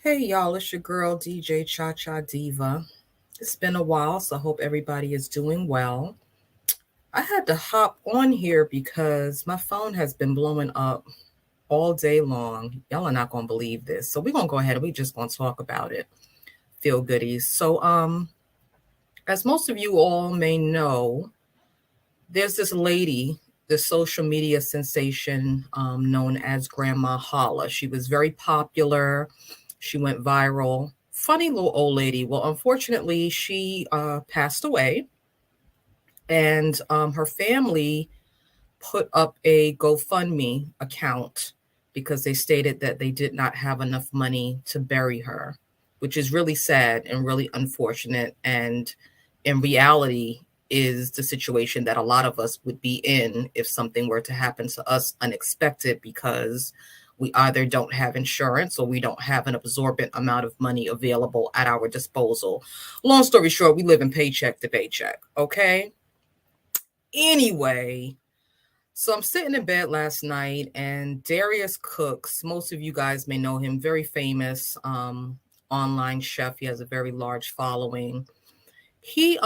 Hey y'all, it's your girl DJ Cha Cha Diva. It's been a while, so I hope everybody is doing well. I had to hop on here because my phone has been blowing up all day long. Y'all are not gonna believe this. So we're gonna go ahead and we just gonna talk about it. Feel goodies. So as most of you all may know, there's this lady, the social media sensation known as Grandma Holla. She was very popular. She went viral. Funny little old lady. Well, unfortunately, she passed away, and her family put up a GoFundMe account because they stated that they did not have enough money to bury her, which is really sad and really unfortunate. And in reality, is the situation that a lot of us would be in if something were to happen to us unexpected because we either don't have insurance or we don't have an absorbent amount of money available at our disposal. Long story short, we live in paycheck to paycheck. Okay. Anyway, so I'm sitting in bed last night and Darius Cooks, most of you guys may know him, very famous online chef. He has a very large following. He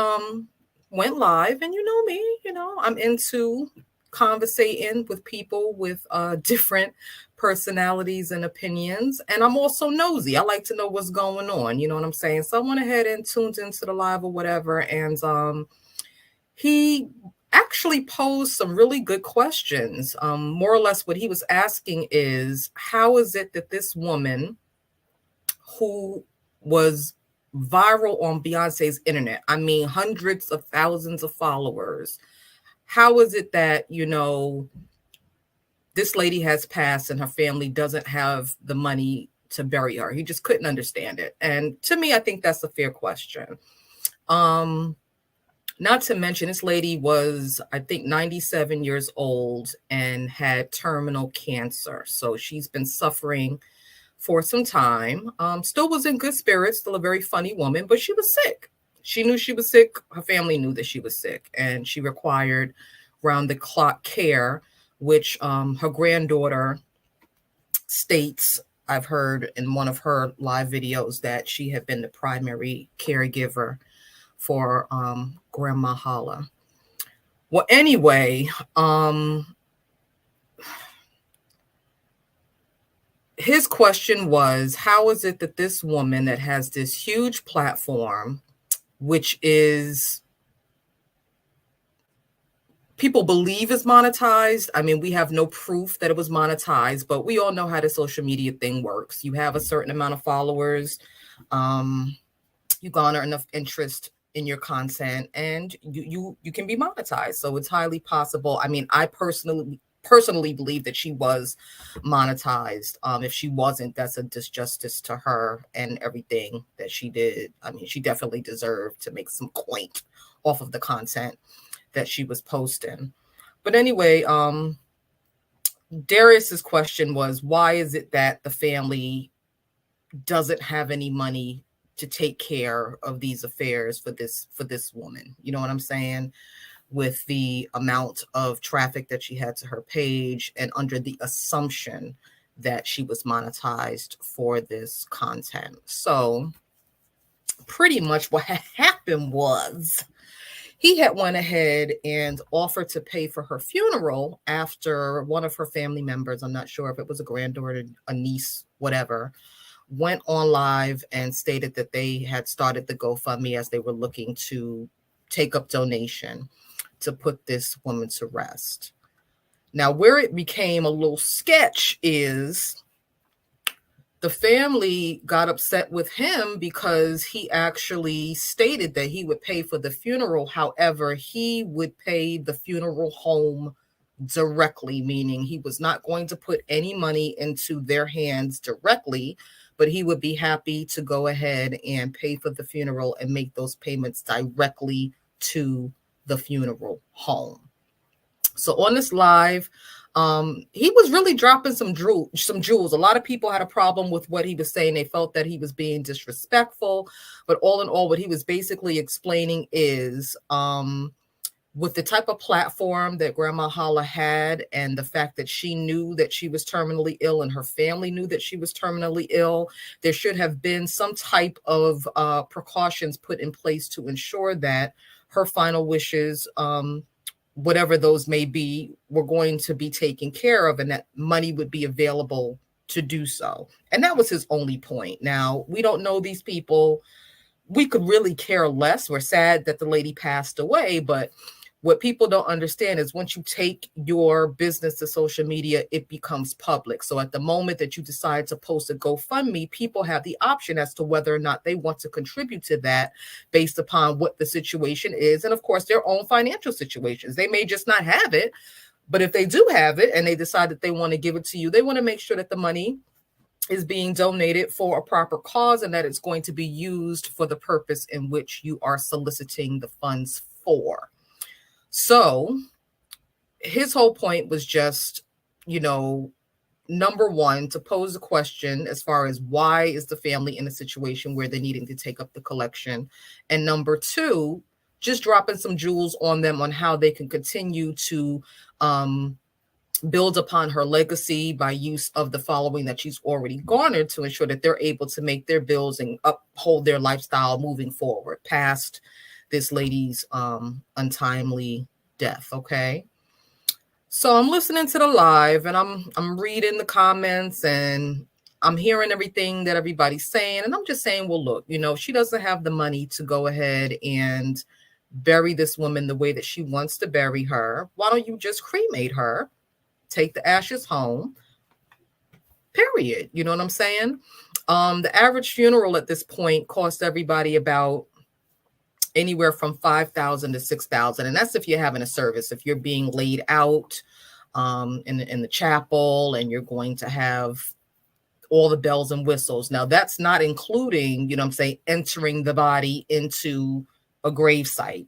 went live, and you know me, I'm into conversating with people with different personalities and opinions, and I'm also nosy. I like to know what's going on, you know what I'm saying? So I went ahead and tuned into the live or whatever, and he actually posed some really good questions. More or less what he was asking is, how is it that this woman who was viral on Beyonce's internet, I mean, hundreds of thousands of followers, how is it that, this lady has passed and her family doesn't have the money to bury her? He just couldn't understand it. And to me, I think that's a fair question. Not to mention, this lady was, I think, 97 years old and had terminal cancer. So she's been suffering for some time. Still was in good spirits, still a very funny woman, but she was sick. She knew she was sick. Her family knew that she was sick, and she required round the clock care, which her granddaughter states, I've heard in one of her live videos, that she had been the primary caregiver for Grandma Holla. Well, anyway, his question was, how is it that this woman that has this huge platform, which is people believe is monetized. I mean, we have no proof that it was monetized, but we all know how the social media thing works. You have a certain amount of followers, you garner enough interest in your content, and you can be monetized. So it's highly possible. I mean, I personally believe that she was monetized. If she wasn't, that's a disjustice to her and everything that she did. I mean, she definitely deserved to make some coin off of the content that she was posting. But anyway, Darius's question was, why is it that the family doesn't have any money to take care of these affairs for this woman? You know what I'm saying? With the amount of traffic that she had to her page, and under the assumption that she was monetized for this content. So pretty much what had happened was, he had went ahead and offered to pay for her funeral after one of her family members, I'm not sure if it was a granddaughter, a niece, whatever, went on live and stated that they had started the GoFundMe as they were looking to take up donation to put this woman to rest. Now, where it became a little sketch is the family got upset with him because he actually stated that he would pay for the funeral. However, he would pay the funeral home directly, meaning he was not going to put any money into their hands directly, but he would be happy to go ahead and pay for the funeral and make those payments directly to the funeral home. So on this live, he was really dropping some jewels. A lot of people had a problem with what he was saying. They felt that he was being disrespectful, but all in all, what he was basically explaining is with the type of platform that Grandma Holla had, and the fact that she knew that she was terminally ill and her family knew that she was terminally ill, there should have been some type of precautions put in place to ensure that her final wishes, whatever those may be, were going to be taken care of, and that money would be available to do so. And that was his only point. Now, we don't know these people. We could really care less. We're sad that the lady passed away, but what people don't understand is once you take your business to social media, it becomes public. So at the moment that you decide to post a GoFundMe, people have the option as to whether or not they want to contribute to that based upon what the situation is. And of course, their own financial situations. They may just not have it, but if they do have it and they decide that they want to give it to you, they want to make sure that the money is being donated for a proper cause and that it's going to be used for the purpose in which you are soliciting the funds for. So his whole point was just, number one, to pose a question as far as why is the family in a situation where they're needing to take up the collection? And number two, just dropping some jewels on them on how they can continue to build upon her legacy by use of the following that she's already garnered to ensure that they're able to make their bills and uphold their lifestyle moving forward past this lady's untimely death. Okay. So I'm listening to the live and I'm reading the comments and I'm hearing everything that everybody's saying. And I'm just saying, well, look, she doesn't have the money to go ahead and bury this woman the way that she wants to bury her. Why don't you just cremate her, take the ashes home, period? You know what I'm saying? The average funeral at this point costs everybody about anywhere from $5,000 to $6,000. And that's if you're having a service, if you're being laid out in the chapel and you're going to have all the bells and whistles. Now, that's not including, entering the body into a grave site.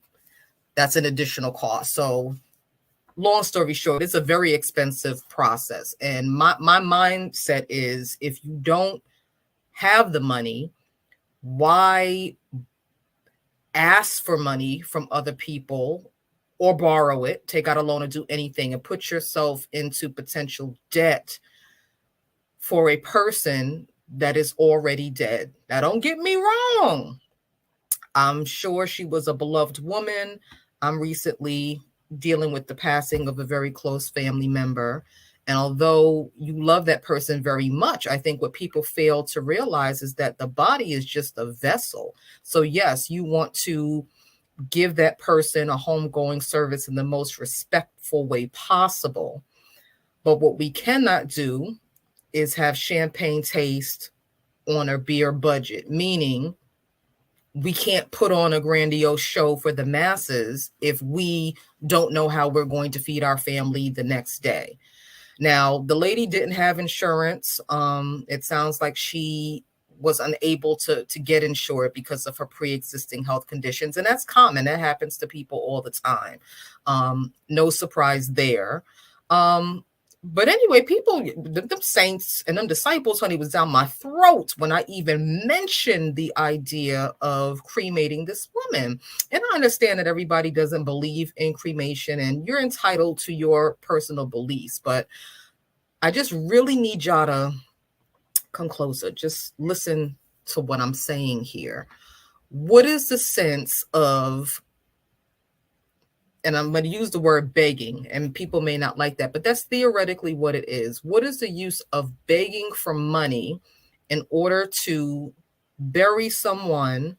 That's an additional cost. So long story short, it's a very expensive process. And my mindset is, if you don't have the money, why ask for money from other people or borrow it, take out a loan or do anything and put yourself into potential debt for a person that is already dead? Now, don't get me wrong. I'm sure she was a beloved woman. I'm recently dealing with the passing of a very close family member. And although you love that person very much, I think what people fail to realize is that the body is just a vessel. So yes, you want to give that person a homegoing service in the most respectful way possible. But what we cannot do is have champagne taste on a beer budget, meaning we can't put on a grandiose show for the masses if we don't know how we're going to feed our family the next day. Now, the lady didn't have insurance. It sounds like she was unable to get insured because of her pre-existing health conditions. And that's common. That happens to people all the time. No surprise there. But anyway, people, them saints and them disciples, honey, was down my throat when I even mentioned the idea of cremating this woman. And I understand that everybody doesn't believe in cremation and you're entitled to your personal beliefs, but I just really need y'all to come closer. Just listen to what I'm saying here. What is the sense of, and I'm going to use the word begging, and people may not like that, but that's theoretically what it is. What is the use of begging for money in order to bury someone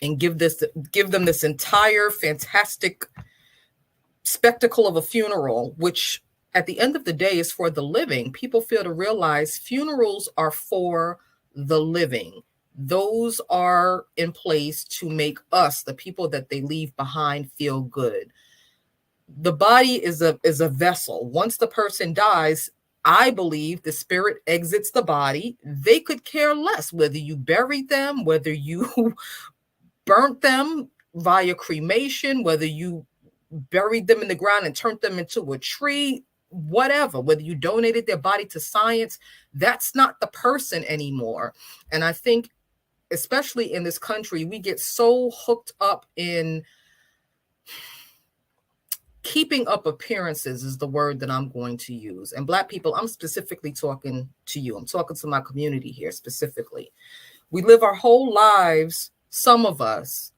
and give them this entire fantastic spectacle of a funeral, which at the end of the day is for the living? People fail to realize funerals are for the living. Those are in place to make us, the people that they leave behind, feel good. The body is a vessel. Once the person dies, I believe the spirit exits the body. They could care less whether you buried them, whether you burnt them via cremation, whether you buried them in the ground and turned them into a tree, whatever, whether you donated their body to science. That's not the person anymore. And I think, especially in this country, we get so hooked up in keeping up appearances is the word that I'm going to use. And Black people, I'm specifically talking to you. I'm talking to my community here specifically. We live our whole lives, some of us,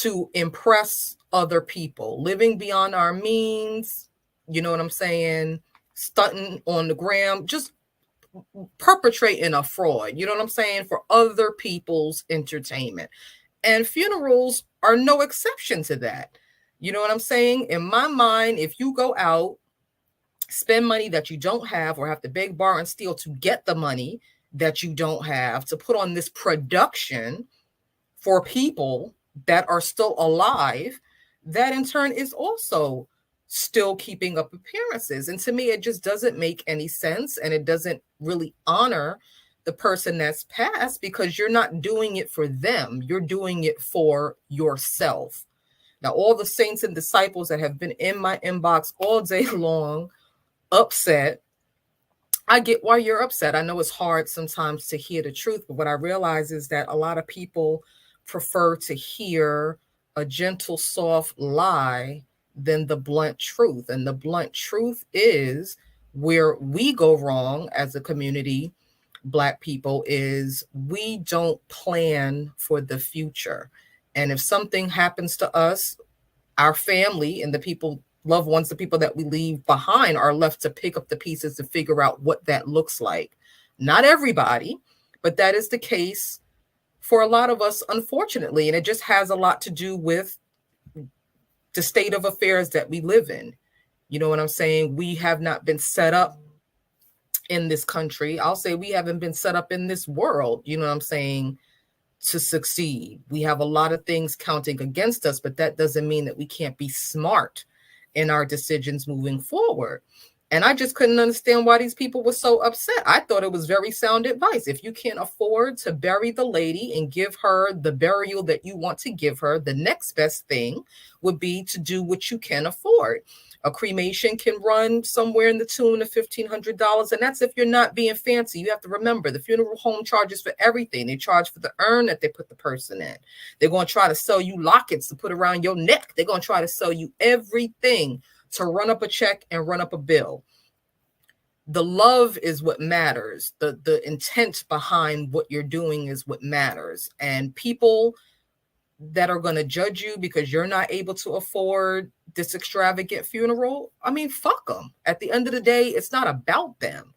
to impress other people, living beyond our means, you know what I'm saying? Stunting on the gram, just perpetrating a fraud, you know what I'm saying, for other people's entertainment. And funerals are no exception to that. You know what I'm saying? In my mind, if you go out, spend money that you don't have, or have to beg, borrow, and steal to get the money that you don't have, to put on this production for people that are still alive, that in turn is also still keeping up appearances. And to me, it just doesn't make any sense. And it doesn't really honor the person that's passed, because you're not doing it for them. You're doing it for yourself. Now, all the saints and disciples that have been in my inbox all day long, upset, I get why you're upset. I know it's hard sometimes to hear the truth, but what I realize is that a lot of people prefer to hear a gentle, soft lie than the blunt truth. And the blunt truth is where we go wrong as a community, Black people, is we don't plan for the future. And if something happens to us, our family and the people, loved ones, the people that we leave behind, are left to pick up the pieces to figure out what that looks like. Not everybody, but that is the case for a lot of us, unfortunately. And it just has a lot to do with the state of affairs that we live in. You know what I'm saying? We have not been set up in this country. I'll say we haven't been set up in this world, you know what I'm saying, to succeed. We have a lot of things counting against us, but that doesn't mean that we can't be smart in our decisions moving forward. And I just couldn't understand why these people were so upset. I thought it was very sound advice. If you can't afford to bury the lady and give her the burial that you want to give her, the next best thing would be to do what you can afford. A cremation can run somewhere in the tune of $1,500. And that's if you're not being fancy. You have to remember, the funeral home charges for everything. They charge for the urn that they put the person in. They're going to try to sell you lockets to put around your neck. They're going to try to sell you everything to run up a check and run up a bill. The love is what matters. The intent behind what you're doing is what matters. And people that are going to judge you because you're not able to afford this extravagant funeral, I mean, fuck them. At the end of the day, it's not about them.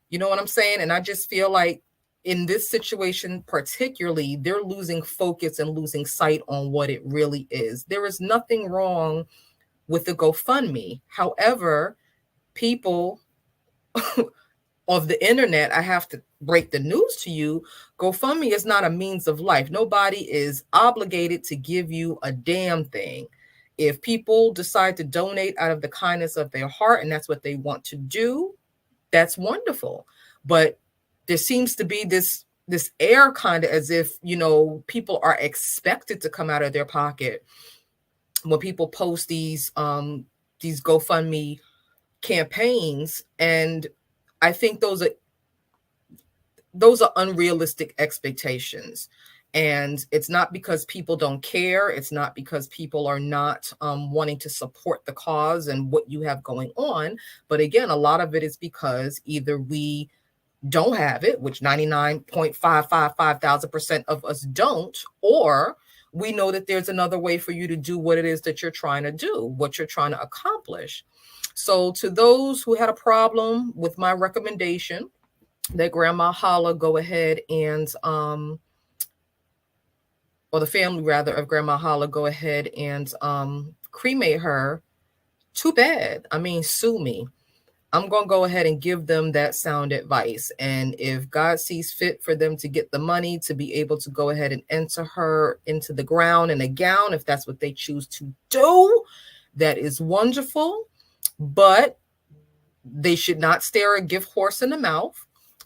You know what I'm saying? And I just feel like in this situation, particularly, they're losing focus and losing sight on what it really is. There is nothing wrong with the GoFundMe. However, people of the internet, I have to break the news to you. GoFundMe is not a means of life. Nobody is obligated to give you a damn thing. If people decide to donate out of the kindness of their heart and that's what they want to do, that's wonderful. But there seems to be this air kind of as if, you know, people are expected to come out of their pocket when people post these GoFundMe campaigns. And I think those are unrealistic expectations. And it's not because people don't care. It's not because people are not wanting to support the cause and what you have going on. But again, a lot of it is because either we don't have it, which 99.555,000% of us don't, or we know that there's another way for you to do what it is that you're trying to do, what you're trying to accomplish. So to those who had a problem with my recommendation that Grandma Holla go ahead and, or the family rather of Grandma Holla go ahead and cremate her, too bad. I mean, sue me. I'm going to go ahead and give them that sound advice. And if God sees fit for them to get the money to be able to go ahead and enter her into the ground in a gown, if that's what they choose to do, that is wonderful. But they should not stare a gift horse in the mouth.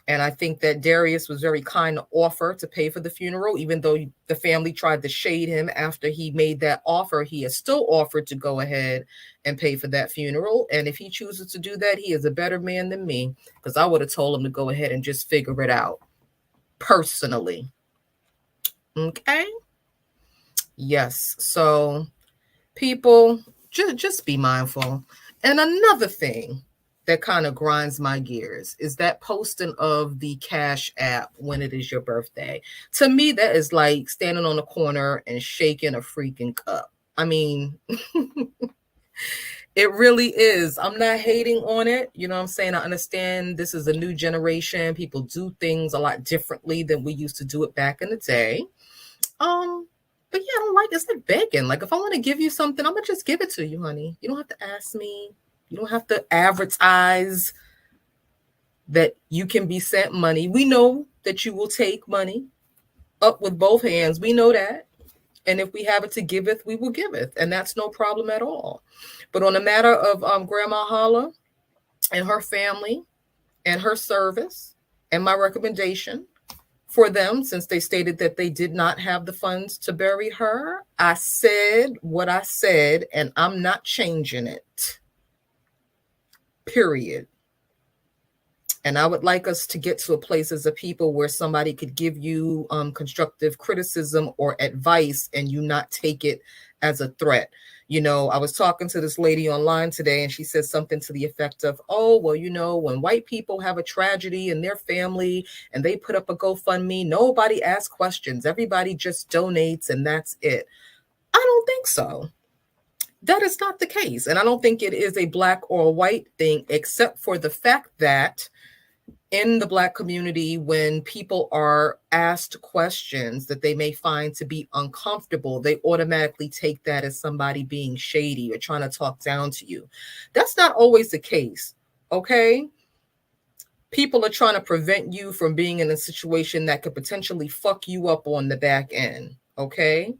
And I think that Darius was very kind to offer to pay for the funeral, even though the family tried to shade him after he made that offer. He has still offered to go ahead and pay for that funeral. And if he chooses to do that, he is a better man than me, because I would have told him to go ahead and just figure it out personally. Okay. Yes. So people, just be mindful. And another thing that kind of grinds my gears is that posting of the Cash App when it is your birthday. To me, that is like standing on the corner and shaking a freaking cup. I mean, it really is. I'm not hating on it. You know what I'm saying? I understand this is a new generation. People do things a lot differently than we used to do it back in the day. But yeah, I don't like it's like begging. Like if I want to give you something, I'm gonna just give it to you, honey. You don't have to ask me. You don't have to advertise that you can be sent money. We know that you will take money up with both hands. We know that. And if we have it to giveth, we will giveth. And that's no problem at all. But on the matter of Grandma Holla and her family and her service and my recommendation for them, since they stated that they did not have the funds to bury her, I said what I said, and I'm not changing it. Period. And I would like us to get to a place as a people where somebody could give you constructive criticism or advice and you not take it as a threat. You know, I was talking to this lady online today and she said something to the effect of, oh, well, you know, when white people have a tragedy in their family and they put up a GoFundMe, nobody asks questions. Everybody just donates and that's it. I don't think so. That is not the case. And I don't think it is a black or a white thing, except for the fact that in the Black community, when people are asked questions that they may find to be uncomfortable, they automatically take that as somebody being shady or trying to talk down to you. That's not always the case, okay? People are trying to prevent you from being in a situation that could potentially fuck you up on the back end, okay?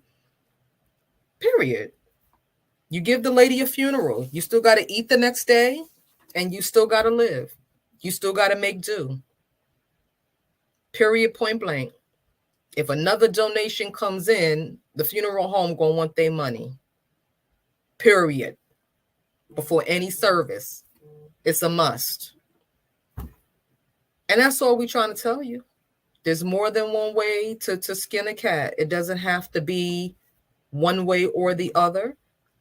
Period. You give the lady a funeral. You still got to eat the next day, and you still got to live. You still got to make do. Period, point blank. If another donation comes in, the funeral home going to want their money. Period. Before any service. It's a must. And that's all we're trying to tell you. There's more than one way to skin a cat. It doesn't have to be one way or the other.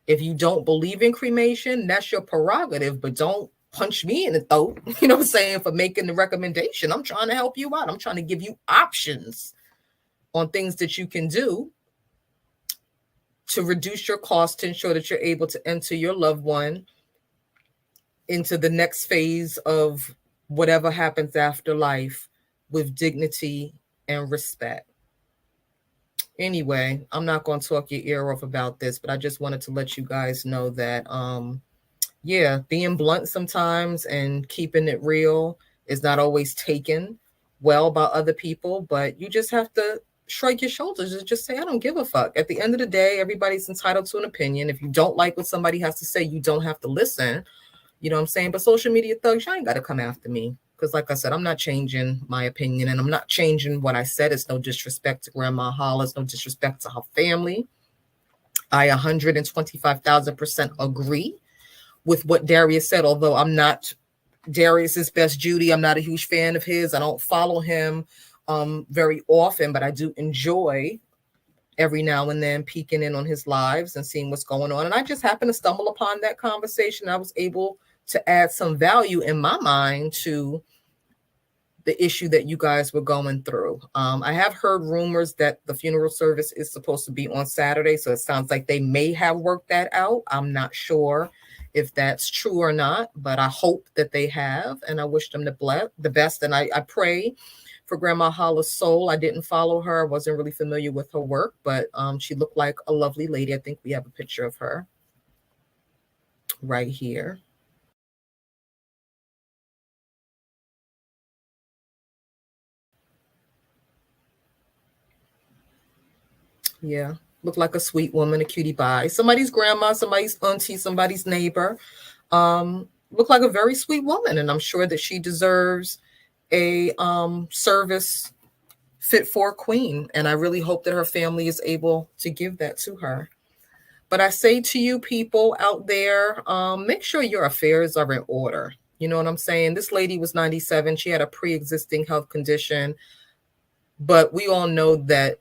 If you don't believe in cremation, that's your prerogative, but don't punch me in the throat, you know what I'm saying, for making the recommendation. I'm trying to help you out. I'm trying to give you options on things that you can do to reduce your cost to ensure that you're able to enter your loved one into the next phase of whatever happens after life with dignity and respect. Anyway, I'm not going to talk your ear off about this, but I just wanted to let you guys know that yeah, being blunt sometimes and keeping it real is not always taken well by other people, but you just have to shrug your shoulders and just say, I don't give a fuck. At the end of the day, everybody's entitled to an opinion. If you don't like what somebody has to say, you don't have to listen. You know what I'm saying? But social media thugs, y'all ain't got to come after me. Because like I said, I'm not changing my opinion and I'm not changing what I said. It's no disrespect to Grandma Holla. It's no disrespect to her family. I 125,000% agree with what Darius said, although I'm not Darius's best Judy. I'm not a huge fan of his. I don't follow him very often, but I do enjoy every now and then peeking in on his lives and seeing what's going on. And I just happened to stumble upon that conversation. I was able to add some value in my mind to the issue that you guys were going through. I have heard rumors that the funeral service is supposed to be on Saturday, so it sounds like they may have worked that out. I'm not sure if that's true or not, but I hope that they have, and I wish them the best. And I pray for Grandma Holla's soul. I didn't follow her. I wasn't really familiar with her work, but she looked like a lovely lady. I think we have a picture of her right here. Yeah, looked like a sweet woman, a cutie pie. Somebody's grandma, somebody's auntie, somebody's neighbor. Looked like a very sweet woman, and I'm sure that she deserves a service fit for a queen. And I really hope that her family is able to give that to her. But I say to you people out there, make sure your affairs are in order. You know what I'm saying? This lady was 97. She had a pre-existing health condition. But we all know that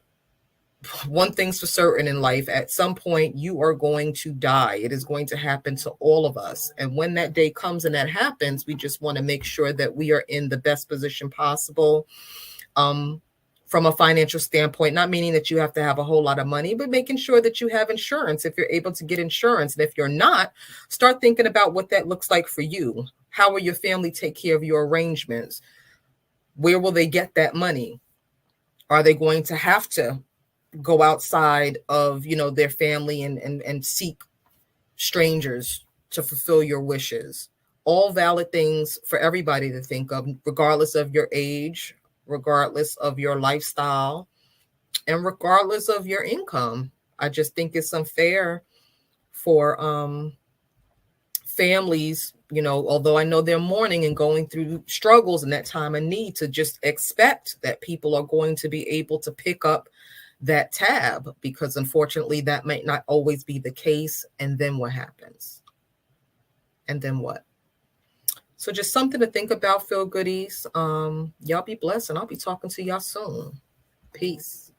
one thing's for certain in life: at some point you are going to die. It is going to happen to all of us, and when that day comes and that happens, we just want to make sure that we are in the best position possible, um, from a financial standpoint. Not meaning that you have to have a whole lot of money, but making sure that you have insurance if you're able to get insurance. And if you're not, start thinking about what that looks like for you. How will your family take care of your arrangements? Where will they get that money? Are they going to have to go outside of, their family and seek strangers to fulfill your wishes? All valid things for everybody to think of, regardless of your age, regardless of your lifestyle, and regardless of your income. I just think it's unfair for families, although I know they're mourning and going through struggles in that time of need, to just expect that people are going to be able to pick up that tab, because unfortunately that might not always be the case. And then what happens? And then what? So just something to think about, feel goodies. Y'all be blessed, and I'll be talking to y'all soon. Peace.